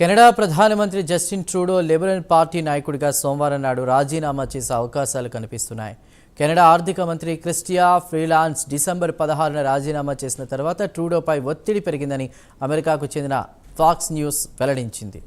Canada ప్రధానమంత్రి Justin Trudeau liberal party నాయకుడిగా సోమవారం నాడు రాజీనామా చేసే అవకాశాలు కనిపిస్తున్నాయి. కెనడా ఆర్థిక మంత్రి క్రిస్టియా ఫ్రీలాన్స్ డిసెంబర్ 16న రాజీనామా చేసిన తర్వాత ట్రూడోపై ఒత్తిడి పెరిగిందని అమెరికాకు చెందిన ఫాక్స్ న్యూస్ వెల్లడించింది.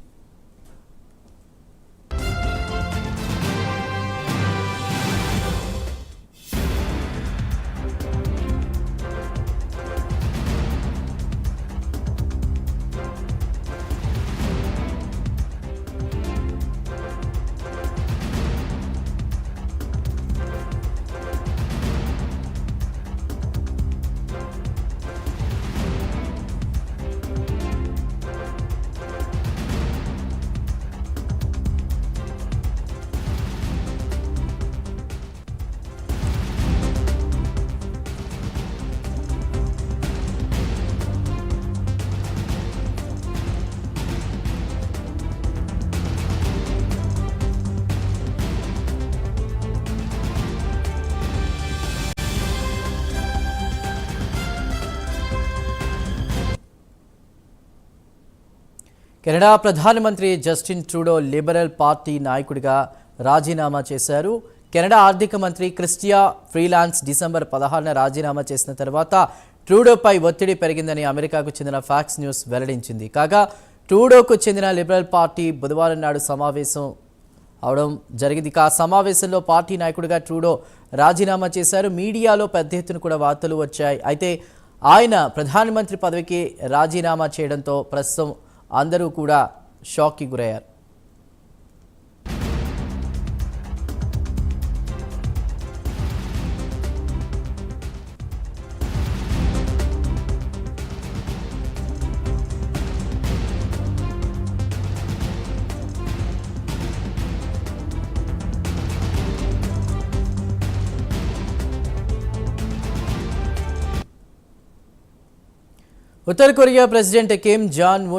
కెనడా ప్రధానమంత్రి జస్టిన్ ట్రూడో లిబరల్ పార్టీ నాయకుడిగా రాజీనామా చేశారు. కెనడా ఆర్థిక మంత్రి క్రిస్టియా ఫ్రీలాన్స్ డిసెంబర్ 16న రాజీనామా చేసిన తర్వాత ట్రూడోపై ఒత్తిడి పెరిగిందని అమెరికాకు చెందిన ఫాక్స్ న్యూస్ వెల్లడించింది. కాగా ట్రూడోకు చెందిన లిబరల్ పార్టీ బుధవారం నాడు సమావేశం అవడం జరిగింది. ఆ సమావేశంలో పార్టీ నాయకుడిగా ట్రూడో రాజీనామా చేశారు. మీడియాలో పెద్ద ఎత్తున కూడా వార్తలు వచ్చాయి. అయితే ఆయన ప్రధానమంత్రి పదవికి రాజీనామా చేయడంతో ప్రస్తుతం అందరూ కూడా షాక్కి గురయ్యారు. ఉత్తర కొరియా ప్రెసిడెంట్ కిమ్ జాంగ్ ఉన్